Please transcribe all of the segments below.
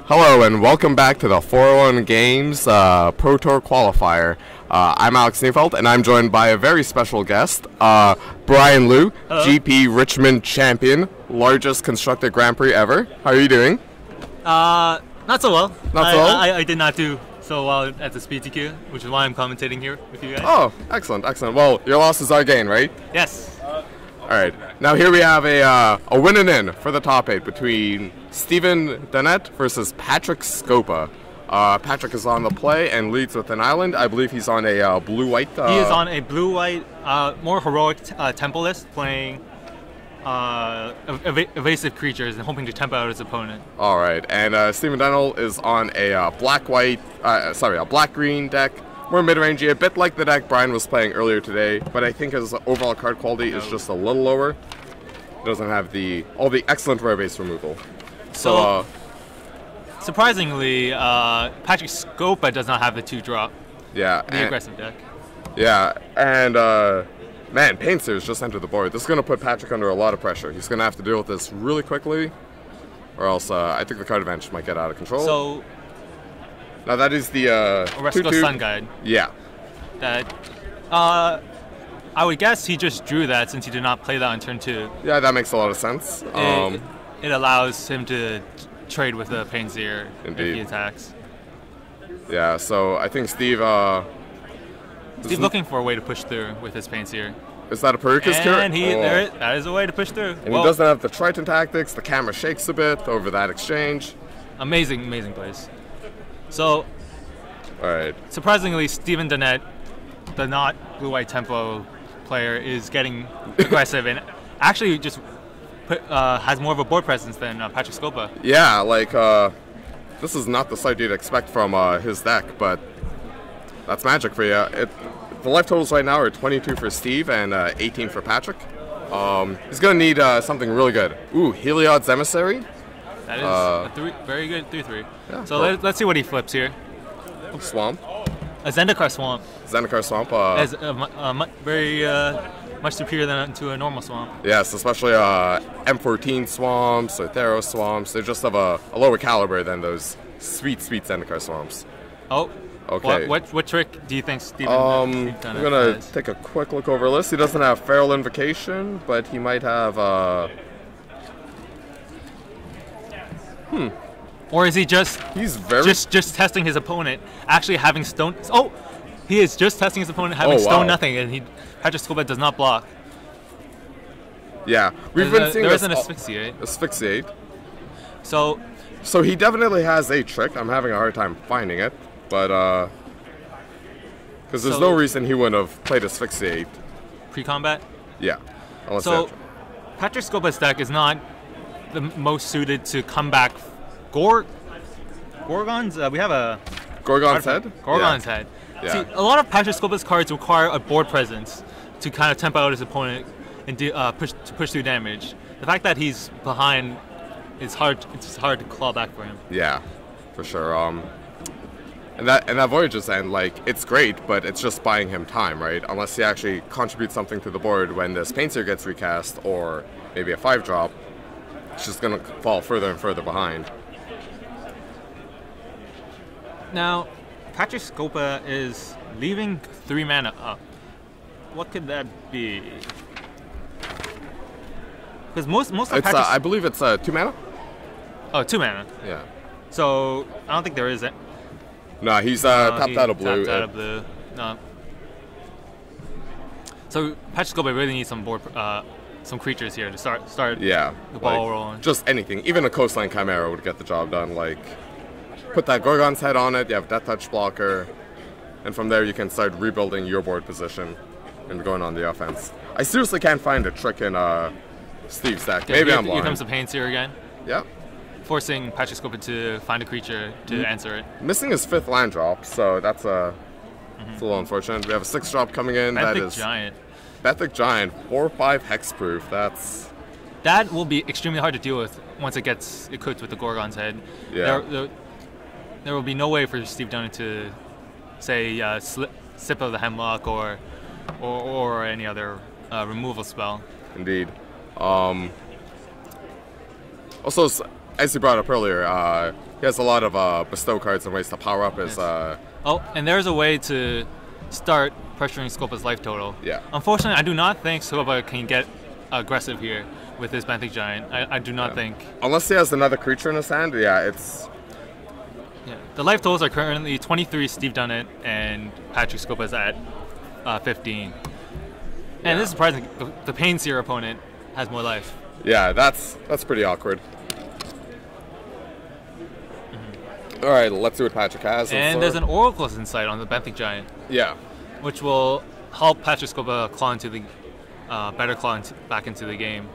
Hello and welcome back to the 401 Games Pro Tour Qualifier. I'm Alex Neufeld and I'm joined by a very special guest, Brian Liu, Hello. GP Richmond champion, largest constructed Grand Prix ever. How are you doing? Not so well. Not so well? I did not do so well at the Speed TQ, which is why I'm commentating here with you guys. Oh, excellent, excellent. Well, your loss is our gain, right? Yes. Alright, now here we have a win and in for the top 8 between Stephen Dennett versus Patrick Scopa. Patrick is on the play and leads with an island. I believe he's on a blue-white. He is on a blue-white, more heroic tempo list, playing evasive creatures and hoping to tempo out his opponent. Alright, and Stephen Dennett is on a black-green deck. More mid-rangey, a bit like the deck Brian was playing earlier today, but I think his overall card quality is just a little lower. It doesn't have all the excellent rare base removal. So, surprisingly, Patrick Scopa does not have the 2-drop. Yeah. The aggressive deck. Yeah, and man, Painter's just entered the board. This is going to put Patrick under a lot of pressure. He's going to have to deal with this really quickly, or else I think the card advantage might get out of control. So, now that is the Oresco Sun Guide. Yeah. That I would guess he just drew that since he did not play that on turn 2. Yeah, that makes a lot of sense. It allows him to trade with the Painseer if he attacks. Yeah, so I think Steve looking for a way to push through with his Painseer. Is that a Pericus cure? And that is a way to push through. And he doesn't have the Triton tactics. The camera shakes a bit over that exchange. Amazing, amazing plays. So, alright. Surprisingly, Stephen Dennett, the not blue-white tempo player, is getting aggressive and actually just has more of a board presence than Patrick Scopa. Yeah, like this is not the sight you'd expect from his deck, but that's magic for you. The life totals right now are 22 for Steve and 18 for Patrick. He's gonna need something really good. Ooh, Heliod's Emissary. That is very good 3/3. Yeah, so let's see what he flips here. Swamp. A Zendikar Swamp. Zendikar Swamp. Is very much superior to a normal swamp. Yes, especially M14 swamps or Theros swamps. They just have a lower caliber than those sweet Zendikar swamps. Oh. Okay. What trick do you think Stephen I'm gonna take a quick look over a list. He doesn't have Feral Invocation, but he might have Or is he just just testing his opponent, actually having stone? Oh, he is just testing his opponent having stone nothing, and Patrick Scopa does not block. Yeah, we've been seeing there is an asphyxiate. Asphyxiate. So he definitely has a trick. I'm having a hard time finding it, but because there's no reason he wouldn't have played asphyxiate. Pre-combat. Yeah. Unless Patrick Scopa's deck is not the most suited to comeback. Gorgons? We have a Gorgon's Head? Gorgon's Head. Yeah. See, a lot of Patrick Scopa's cards require a board presence to kind of tempo out his opponent and push through damage. The fact that he's behind is hard. It's hard to claw back for him. Yeah, for sure. And that Voyage's End, like, it's great, but it's just buying him time, right? Unless he actually contributes something to the board when this Painter gets recast, or maybe a 5-drop, it's just gonna fall further and further behind. Now, Patrick Scopa is leaving 3 mana up. What could that be? Because most of Patrick's... I believe it's 2 mana? Oh, 2 mana. Yeah. So, I don't think there is it. No, he's tapped out of blue. Tapped out of blue. No. So, Patrick Scopa really needs some board... some creatures here to start the ball rolling. Just anything. Even a Coastline Chimera would get the job done. Like, put that Gorgon's Head on it, you have Death Touch blocker, and from there you can start rebuilding your board position and going on the offense. I seriously can't find a trick in Steve's deck. Okay, Maybe I'm blind. Here comes the Painseer again. Yeah. Forcing Patrick Scopa to find a creature to answer it. Missing his 5th land drop, so that's it's a little unfortunate. We have a 6th drop coming in. Benthic Giant. Benthic Giant, 4/5 hexproof. That will be extremely hard to deal with once it gets equipped with the Gorgon's Head. Yeah. There will be no way for Steve Dennett to say Sip of the Hemlock or any other removal spell. Indeed. Also, as you brought up earlier, he has a lot of bestow cards and ways to power up his. Oh, and there's a way to start pressuring Scopa's life total. Yeah. Unfortunately, I do not think Scopa can get aggressive here with this Benthic Giant. I do not think. Unless he has another creature in his hand, yeah, it's. Yeah. The life totals are currently 23 Steve Dunnett and Patrick Scopa's at 15. And this is surprising. The Pain Seer opponent has more life. Yeah, that's pretty awkward. All right, let's see what Patrick has. And there's an Oracle's Insight on the Benthic Giant. Yeah. Which will help Patrick Scopa claw into the better claw back into the game.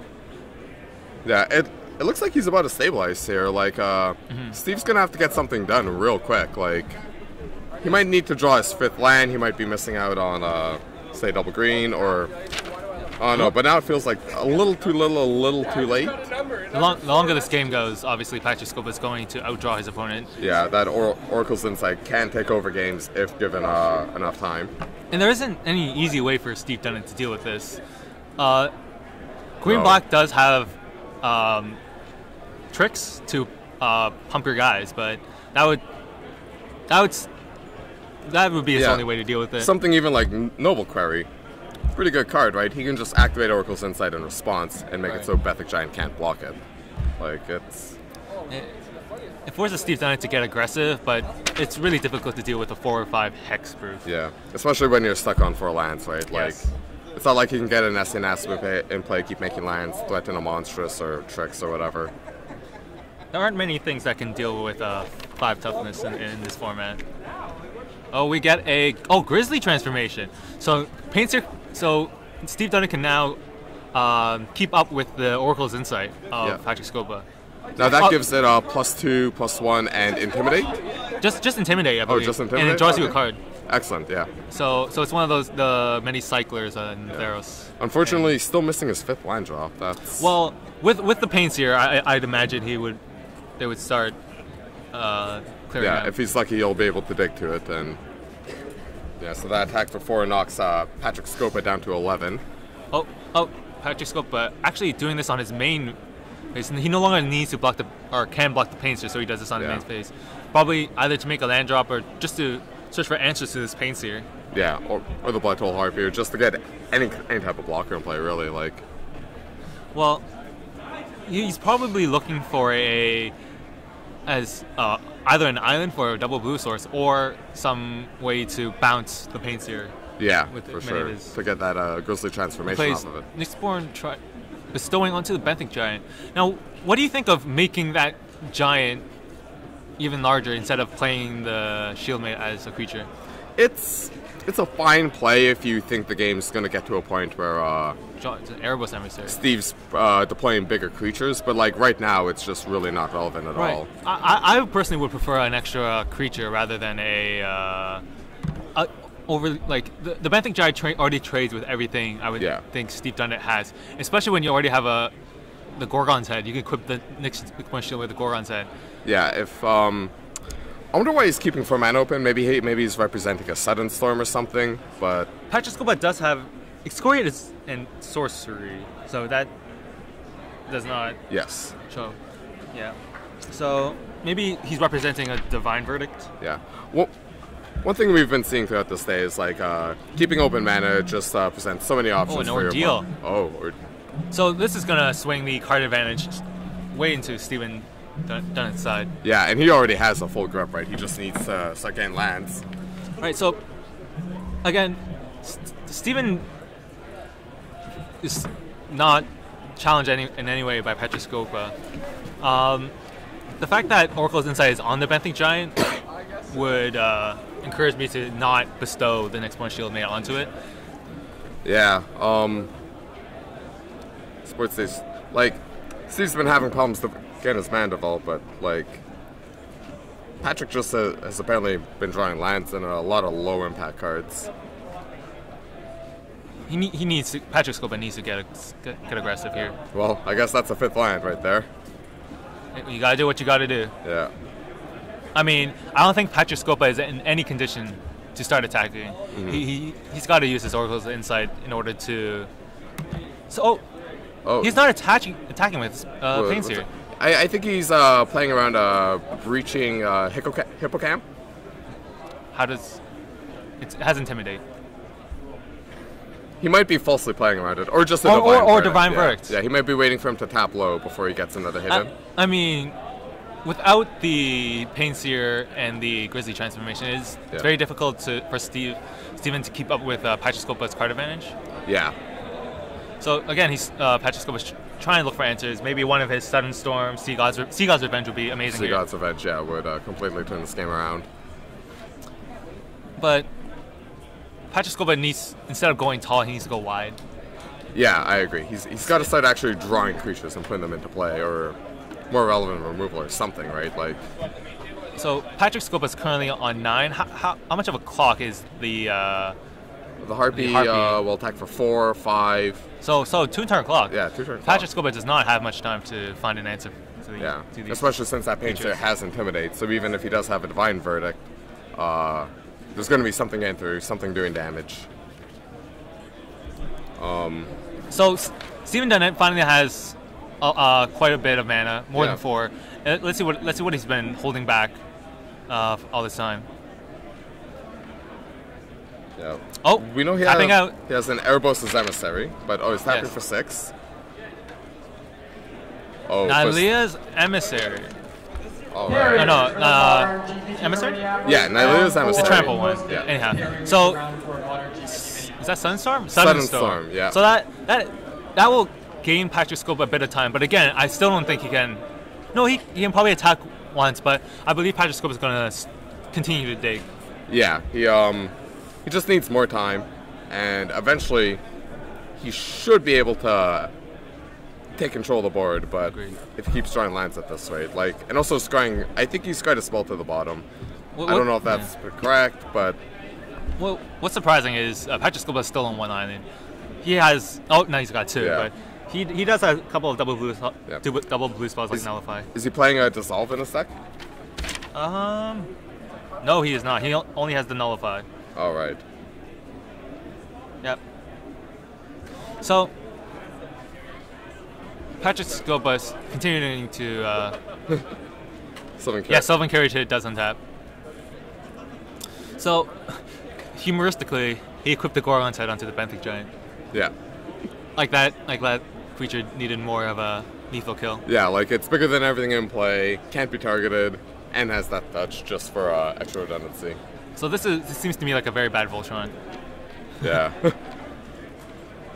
Yeah, it looks like he's about to stabilize here. Like, Steve's gonna have to get something done real quick. Like, he might need to draw his 5th land. He might be missing out on, say, double green or. Oh no, but now it feels like a little too little, a little too late. The longer this game goes, obviously Patrick Scopa is going to outdraw his opponent. Yeah, that Oracle's Insight can take over games if given enough time. And there isn't any easy way for Steve Dunnett to deal with this. Green-Black does have tricks to pump your guys, but that would be his only way to deal with it. Something even like Noble Query. Pretty good card, right? He can just activate Oracle's Insight in response and make it so Benthic Giant can't block it. Like, it's... It forces Steve Dunnett to get aggressive, but it's really difficult to deal with a 4 or 5 hexproof. Yeah, especially when you're stuck on 4 lands, right? Like, it's not like you can get an SNS in play, keep making lands, threaten a monstrous or tricks or whatever. There aren't many things that can deal with 5 toughness in this format. Oh, we get a Grizzly transformation. So So Steve Dunnett can now keep up with the Oracle's Insight of Patrick Scopa. Now that gives it a +2, +1, and Intimidate? Just Intimidate, I believe. Oh, just Intimidate? And it draws you a card. Excellent, yeah. So it's one of those, the many cyclers in Theros. Unfortunately, still missing his 5th land drop. That's... Well, with the Pain Seer, I'd imagine they would start clearing out. If he's lucky, he'll be able to dig to it, then... Yeah, so that attack for 4 knocks Patrick Scopa down to 11. Oh, Patrick Scopa actually doing this on his main phase. He no longer needs to block can block the Pain Seer, so he does this on his main phase. Probably either to make a land drop or just to search for answers to this Pain Seer. Yeah, or the Blood Toll Harpier, just to get any type of blocker in play, really. Like, well, he's probably looking for either an island for a double blue source or some way to bounce the Pain Seer. Yeah, for sure. To get that Grizzly transformation off of it. Nyxborn bestowing onto the Benthic Giant. Now, what do you think of making that giant even larger instead of playing the Shieldmate as a creature? It's a fine play if you think the game's going to get to a point where it's an Erebos Emissary. Steve's deploying bigger creatures, but like right now it's just really not relevant at all. I personally would prefer an extra creature rather than the Benthic Giant already trades with everything I would think Steve Dunnett has, especially when you already have the Gorgon's Head. You can equip the next Shield with the Gorgon's Head. Yeah, if I wonder why he's keeping 4 mana open. Maybe he's representing a Sudden Storm or something. But Patrick Scopa does have Excoriate and Sorcery, so that does not show. Yeah. So maybe he's representing a Divine Verdict. Yeah. Well, one thing we've been seeing throughout this day is like keeping open mana just presents so many options for your opponent. So this is gonna swing the card advantage way into Steven Dunnett's side. Yeah, and he already has a full grip, right? He just needs to start getting lands. Right, so again, Steven is not challenged in any way by Patrick Scopa. The fact that Oracle's Insight is on the Benthic Giant would encourage me to not bestow the next one Shieldmate onto it. Yeah, Sports Days, like, Steve's been having problems to get his man developed, but like Patrick just has apparently been drawing lands and a lot of low impact cards. Patrick Scopa needs to get aggressive here. Well, I guess that's a 5th land right there. You gotta do what you gotta do. Yeah. I mean, I don't think Patrick Scopa is in any condition to start attacking. Mm-hmm. He's got to use his Oracle's Insight in order to. So, he's not attacking with Pain Seer. I think he's playing around breaching Hippocamp. How does it has intimidate? He might be falsely playing around it, or just a Divine Verdict. Yeah, he might be waiting for him to tap low before he gets another hit in. I mean, without the Pain Seer and the Grizzly transformation, it's very difficult for Steven to keep up with Patrick Scopa's card advantage. Yeah. So again, Patrick Scopa's trying to look for answers. Maybe one of his Sudden Storm, Sea God's Revenge would be amazing. Sea God's Revenge, yeah, would completely turn this game around. But Patrick Scopa needs, instead of going tall, he needs to go wide. Yeah, I agree. He's got to start actually drawing creatures and putting them into play, or more relevant removal or something, right? Like. So Patrick Scopa is currently on 9. How much of a clock is the Harpy will attack for 4, 5. So 2-turn clock. Yeah, 2-turn clock. Patrick Scopa does not have much time to find an answer to these especially since that Pain Seer has Intimidate. So even if he does have a Divine Verdict, there's going to be something getting through, something doing damage. So Steven Dunnett finally has quite a bit of mana, more than 4. Let's see what he's been holding back all this time. Yeah. Oh, we know he has an Erebos' Emissary, but he's tapping for 6. Oh, Nylea's Emissary. Oh, right. No, Emissary? Yeah, Nylea's Emissary. The trample one. Yeah. Anyhow, so is that Sunstorm? Sudden Storm, yeah. So that will gain Patrick Scopa a bit of time, but again, I still don't think he can. No, he can probably attack once, but I believe Patrick Scopa is going to continue to dig. Yeah, he just needs more time, and eventually he should be able to take control of the board, but if he keeps drawing lands at this rate, and also scrying, I think he's scryed a spell to the bottom. I don't know if that's correct, but... Well, what's surprising is Patrick Scopa is still on 1 island. He has... Oh, no, he's got 2, but he does have a couple of double blue spells like Nullify. Is he playing a Dissolve in his deck? No, he is not. He only has the Nullify. All right. Yep. So... Patrick Scopa is continuing to... Sylvan Carriage hit does untap. So, humoristically, he equipped the Gorgon's head onto the Benthic Giant. Yeah. Like that creature needed more of a lethal kill. Yeah, it's bigger than everything in play, can't be targeted, and has that touch just for extra redundancy. So this seems to me like a very bad Voltron. Yeah.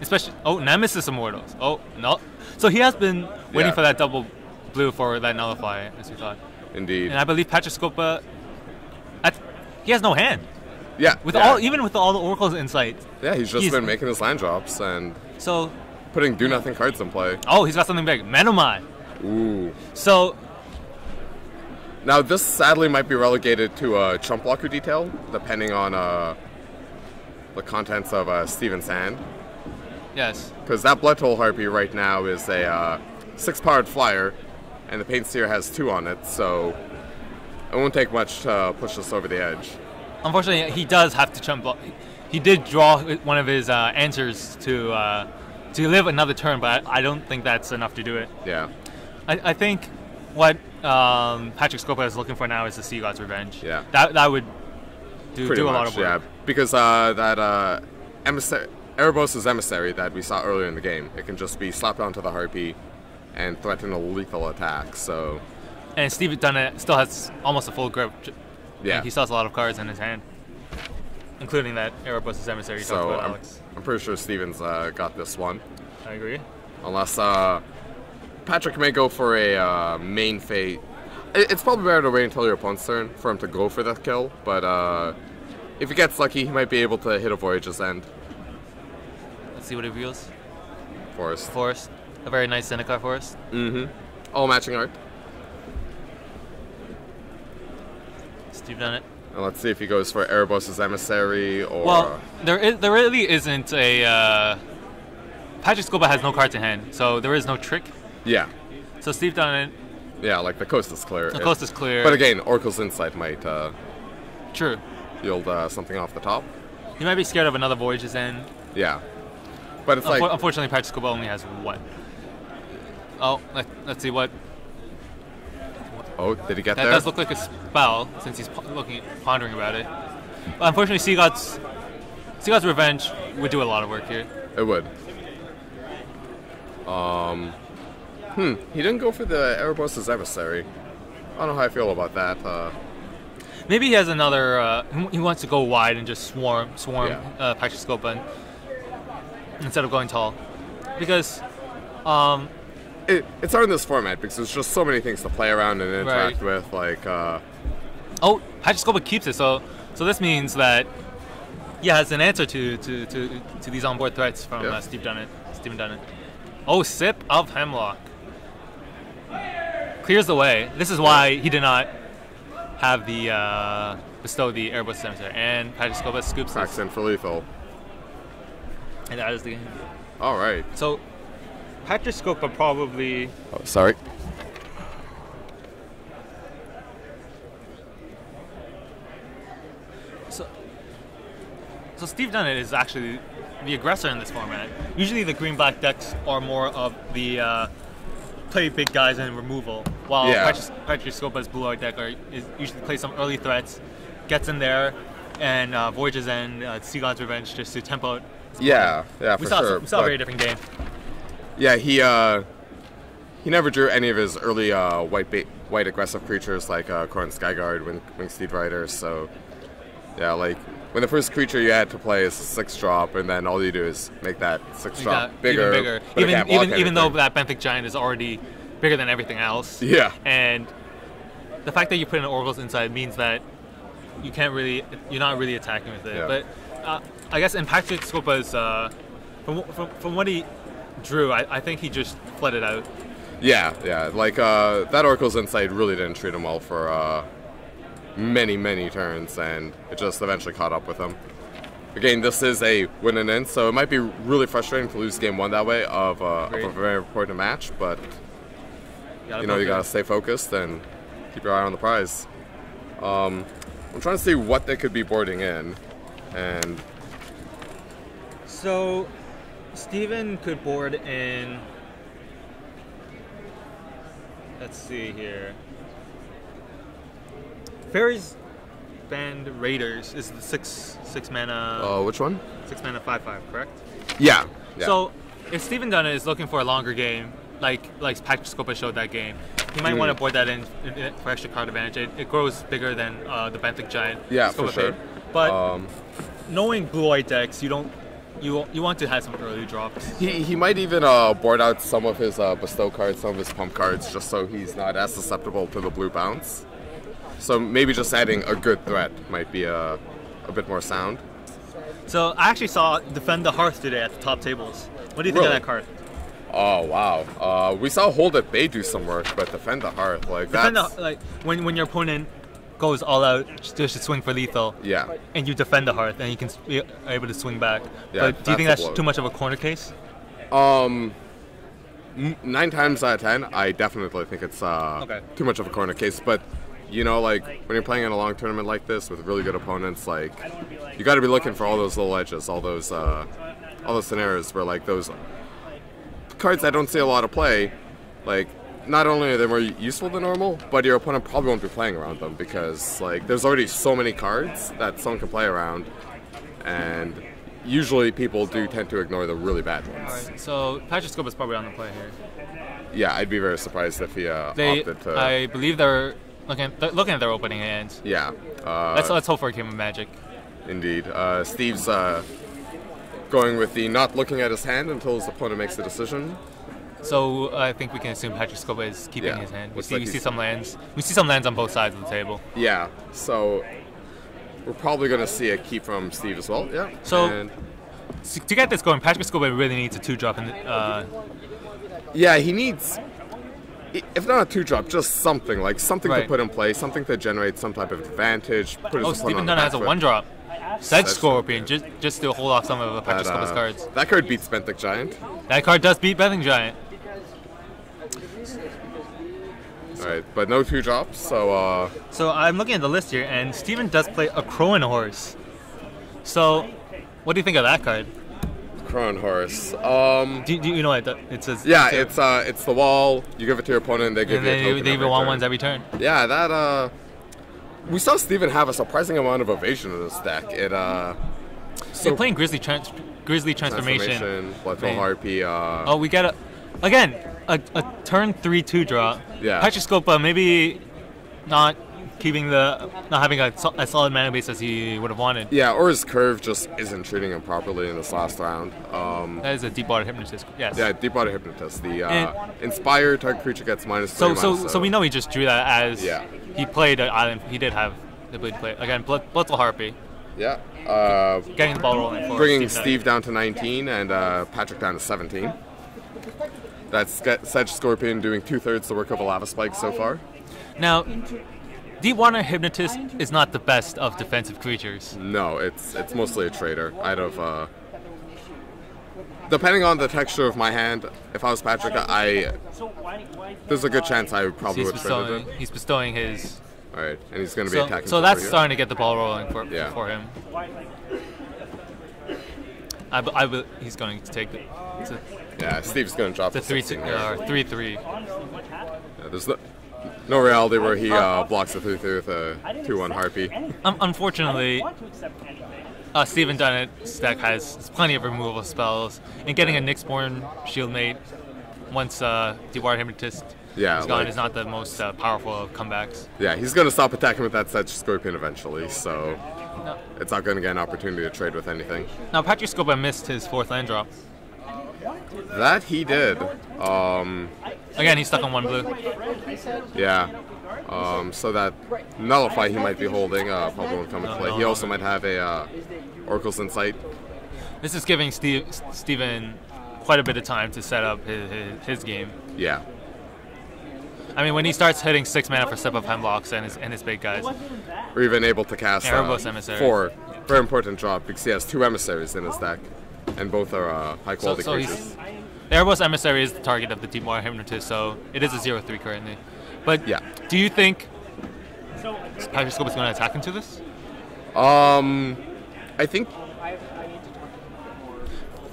Especially, Nemesis Immortals. Oh, no. So he has been waiting for that double blue for that Nullify, as we thought. Indeed. And I believe Patrick Scopa, he has no hand. Yeah. Even with all the Oracle's Insight. Yeah, he's been making his land drops and putting do-nothing cards in play. Oh, he's got something big. Menomai. Ooh. So... Now, this sadly might be relegated to a Chump Blocker detail, depending on the contents of Steven's hand. Yes. Because that Bloodtoll Harpy right now is a 6-powered flyer, and the Pain Seer has 2 on it, so it won't take much to push us over the edge. Unfortunately, he does have to Chump Block. He did draw one of his answers to live another turn, but I don't think that's enough to do it. Yeah. I think what Patrick Scopa is looking for now is the Sea God's Revenge. Yeah. That would do Pretty a much, lot of work. Yeah, because that Erebos' Emissary that we saw earlier in the game, it can just be slapped onto the Harpy and threaten a lethal attack, so... And Steve Dunnett still has almost a full grip. Yeah. He still has a lot of cards in his hand, including that Erebos' Emissary you talked about, Alex. I'm pretty sure Steven's got this one. I agree. Unless Patrick may go for a main fate. It's probably better to wait until your opponent's turn for him to go for that kill, but if he gets lucky, he might be able to hit a Voyage's End. Let's see what he reveals. Forest. A very nice Zendikar Forest. Mm-hmm. All matching art. Steve Dunnett. And let's see if he goes for Erebos' Emissary or... Well, there really isn't a... Patrick Scopa has no cards in hand, so there is no trick. Yeah. So Steve Dunnett... Yeah, the coast is clear. The coast is clear. But again, Oracle's Insight might... True. Yield something off the top. He might be scared of another Voyage's End. Yeah. But it's Unfortunately, Patrick Scopa only has 1. Oh, let's see what Oh, did he get That there? does look like a spell since he's pondering about it. But unfortunately, Seagod's Revenge would do a lot of work here. It would. He didn't go for the Erebos' Emissary. I don't know how I feel about that. Maybe he has another. He wants to go wide and just swarm Yeah. Pachyskopa instead of going tall, because It's hard in this format because there's just so many things to play around and interact with. Like, oh, Pachyskopa keeps it, so this means that he has an answer to these onboard threats from Steven Dunnett. Oh, Sip of Hemlock clears the way. This is why he did not have the bestow the Erebos Emissary, and Pachyskopa scoops cracks this. in for lethal. And that is the game. All right. So Pachyskopa probably. Oh, sorry. So Steve Dunnett is actually the aggressor in this format. Usually the green-black decks are more of the play big guys and removal, while Pachyskopa's blue-white deck is usually play some early threats, gets in there, and Voyage's End, Seagod's Revenge just to tempo it. Yeah, for sure. We saw a very different game. Yeah, he never drew any of his early white aggressive creatures like Khorne Skyguard, Wingsteed Rider. So yeah, like when the first creature you had to play is a 6-drop, and then all you do is make that 6-drop bigger. Even though that Benthic Giant is already bigger than everything else. Yeah. And the fact that you put in Oracles inside means that you're not really attacking with it. Yeah. But I guess in Pachyskopa's from what he drew, I think he just flooded out. Yeah. Like that Oracle's Insight really didn't treat him well for many turns, and it just eventually caught up with him. Again, this is a win and in, so it might be really frustrating to lose game 1 that way of a very important match, but you gotta stay focused and keep your eye on the prize. I'm trying to see what they could be boarding in, and so Steven could board in. Let's see here. Fairies Band Raiders is the six mana. Which one? 6 mana 5/5, correct? Yeah. So if Steven Dunnett is looking for a longer game, like Pachyskopa showed that game, he might want to board that in for extra card advantage. It grows bigger than the Benthic Giant. Yeah, for sure. But knowing blue-white decks, you want to have some early drops. He might even board out some of his bestow cards, some of his pump cards, just so he's not as susceptible to the blue bounce. So maybe just adding a good threat might be a bit more sound. So I actually saw Defend the Hearth today at the top tables. What do you think of that card? Oh wow! We saw Hold at Bay do some work, but Defend the Hearth, when your opponent goes all out just to swing for lethal. Yeah. And you defend the Hearth, and you can be able to swing back. Yeah, but do you think that's too much of a corner case? 9 times out of 10, I definitely think it's too much of a corner case. But like when you're playing in a long tournament like this with really good opponents, like you got to be looking for all those little edges, all those scenarios where like those cards that don't see a lot of play, like not only are they more useful than normal, but your opponent probably won't be playing around them because like there's already so many cards that someone can play around, and usually people do tend to ignore the really bad ones. All right, so Pachyskopa is probably on the play here. Yeah, I'd be very surprised if he opted to. I believe they're looking at their opening hands. Yeah. Let's hope for a game of Magic. Indeed. Steve's going with the not looking at his hand until his opponent makes the decision. So I think we can assume Pachyskopa is keeping his hand. We see some lands. We see some lands on both sides of the table. Yeah. So we're probably going to see a keep from Steve as well. Yeah. So to get this going, Pachyskopa really needs a 2-drop. Yeah, he needs, if not a 2-drop, just something to put in play, something to generate some type of advantage. Steven Dunnett has a 1-drop. Sedge Scorpion, just to hold off some of Pachyskopa's cards. That card beats Benthic Giant. That card does beat Benthic Giant. Alright, but no 2-drops, so... So I'm looking at the list here, and Steven does play a Crowan Horse. So, what do you think of that card? Kronhorse. Do you know it says? Yeah, it's the wall. You give it to your opponent, they give And you a then token they every even want turn. ones every turn. Yeah, that we saw Steven have a surprising amount of evasion in this deck. It They're playing Grizzly Transformation. Bloodful Man. Harpy. Oh, we get a turn 3/2 draw. Yeah. Patrick Scopa maybe not having a solid mana base as he would have wanted. Yeah, or his curve just isn't treating him properly in this last round. That is a deep water hypnotist. Yes. Yeah, Deep Water Hypnotist. The And- inspired target creature gets -3. So we know he just drew that as Yeah. he played an island. He did have the ability to play again. Bloodful Harpy, Yeah. getting the ball rolling for Bringing Steve Steve down to 19 and Patrick down to 17. That's Sedge Scorpion doing 2/3 the work of a Lava Spike so far. Now, Deep Water Hypnotist is not the best of defensive creatures. No, it's mostly a trader. Depending on the texture of my hand, if I was Patrick, there's a good chance I probably would trade it. He's bestowing his. All right, and he's going to be attacking. So that's for you. starting to get the ball rolling for him. He's going to take it. Yeah, Steve's going to drop The the 3/3. 3/3. Yeah, there's no reality where he blocks the 3/3 with a 2/1 Harpy. Unfortunately, Steven Dunnett's deck has plenty of removal spells, and getting a Nyxborn Shieldmate once Deep Water Hypnotist is gone is not the most powerful of comebacks. Yeah, he's going to stop attacking with that Sedge Scorpion eventually, so it's not going to get an opportunity to trade with anything. Now, Patrick Scopa missed his 4th land drop. That he did. Again, he's stuck on 1 blue. Yeah. So that Nullify he might be holding probably won't come into play. He also might have a Oracle's Insight. This is giving Steven quite a bit of time to set up his game. Yeah. I mean, when he starts hitting 6 mana for Step Up Hemlocks and his big guys. Or even able to cast Erebos Emissary. 4. Very important drop because he has 2 emissaries in his deck. And both are high quality creatures. The Erebos Emissary is the target of the Deep Water Hypnotist, so it is a 0/3 currently. But yeah. Do you think Patrick Scopa is going to attack into this? I think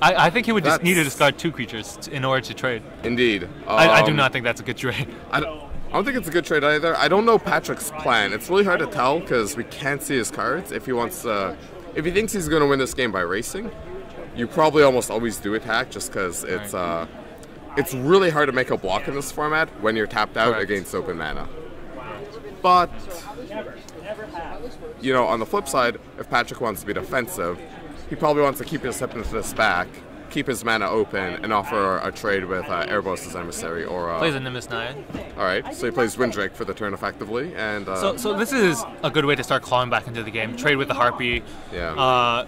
I think he would just need to discard 2 creatures in order to trade. Indeed. I do not think that's a good trade. I don't think it's a good trade either. I don't know Patrick's plan. It's really hard to tell because we can't see his cards. If he thinks he's going to win this game by racing, you probably almost always do attack just because it's really hard to make a block in this format when you're tapped out against open mana. But on the flip side, if Patrick wants to be defensive, he probably wants to keep his Hypnotist back, keep his mana open, and offer a trade with Erebos' Emissary or plays a Nimbus Naiad. All right, so he plays Windrake for the turn effectively, and so this is a good way to start clawing back into the game. Trade with the Harpy. Yeah.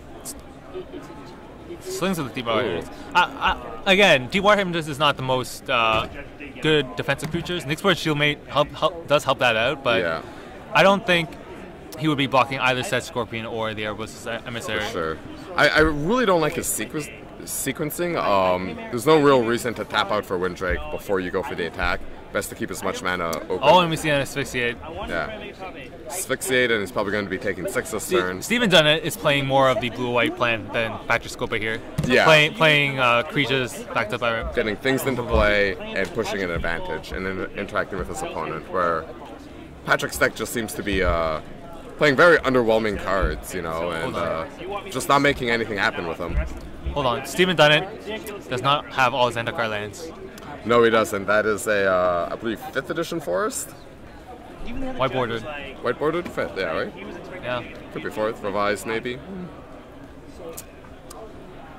Slings with the Deep Water. Again, Deep Water Hypnotist is not the most good defensive creatures. Nyxborn Shieldmate does help that out, but I don't think he would be blocking either Sedge Scorpion or the Erebos Emissary. For sure. I really don't like his sequencing. There's no real reason to tap out for Windrake before you go for the attack. Best to keep as much mana open. Oh, and we see an Asphyxiate. Yeah. Asphyxiate, and he's probably going to be taking 6 this turn. Steven Dunnett is playing more of the blue-white plan than Patrick Scopa here. Yeah. Playing creatures backed up by... Getting things into play and pushing an advantage and then interacting with his opponent, where Patrick's deck just seems to be playing very underwhelming cards, and just not making anything happen with them. Hold on. Steven Dunnett does not have all his Zendikar lands. No, he doesn't. That is I believe, 5th edition Forest? White bordered. White bordered? 5th, yeah, right? Yeah. Could be 4th, revised maybe.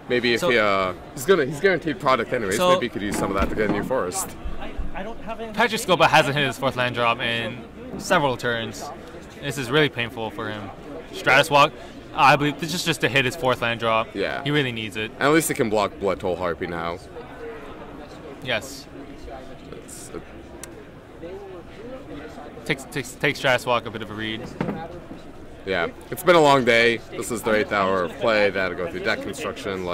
Maybe if he's guaranteed product anyways, maybe he could use some of that to get a new Forest. Patrick Scopa hasn't hit his 4th land drop in several turns. This is really painful for him. Stratus Walk, I believe this is just to hit his 4th land drop. Yeah. He really needs it. And at least he can block Bloodtoll Harpy now. Yes. Takes Stratus Walk a bit of a read. Yeah. It's been a long day. This is their 8th hour of play. They had to go through deck construction.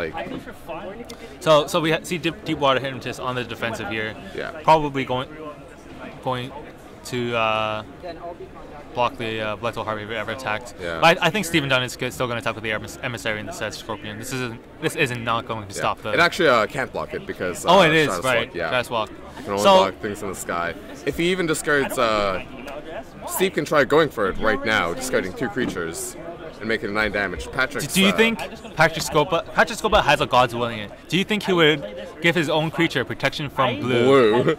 So we see Deep Water Hypnotist on the defensive here. Yeah. Probably going to block the Lethal Harp if it ever attacked. Yeah. But I think Stephen Dunn is still going to attack with the Emissary and the Sedge Scorpion. This isn't not going to stop the. It actually can't block it because. Oh, it is Shadow right. Sword, yeah. Shadow Walk. You can only block things in the sky. If he even discards, Steve can try going for it right now, discarding 2 creatures and making 9 damage. Patrick. Do you think Patrick Scopa has a God's Will in it? Do you think he would give his own creature protection from blue?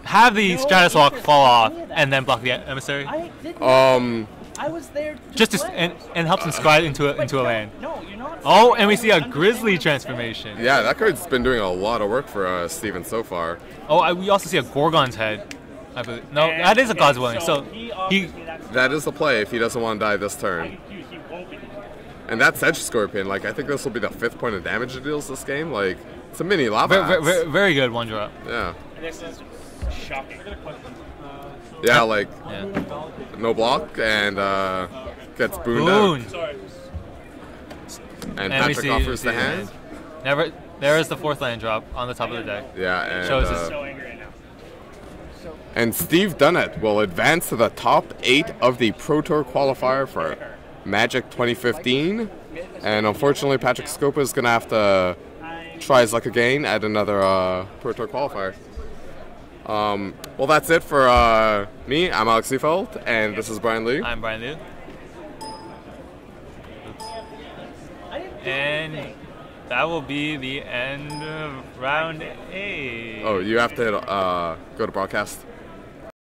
Have the Stratus Walk fall off and then block the Emissary? I was there. Just to, and helps him scry into a land. No, you're not. Oh, and we see a Grizzly transformation. Yeah, that card's been doing a lot of work for Steven so far. Oh, we also see a Gorgon's Head. I believe. No, that is a God's Willing. So he. That is the play if he doesn't want to die this turn. And that Sedge Scorpion, like I think this will be the 5th point of damage it deals this game. Like it's a mini lava axe. Very good 1-drop. Yeah. This is shocking. Yeah, like Yeah. no block and gets booned Boon. out. And And we Patrick see offers the hand. Never. There is the 4th land drop on the top of the deck. Yeah, and Shows us. So angry right now. and Steve Dunnett will advance to the top 8 of the Pro Tour qualifier for Magic 2015. And unfortunately, Patrick Scopa is going to have to try his luck again at another Pro Tour qualifier. Well, that's it for me. I'm Alex Seefeld, and this is Brian Lee. I'm Brian Liu. And that will be the end of round 8. Oh, you have to go to broadcast.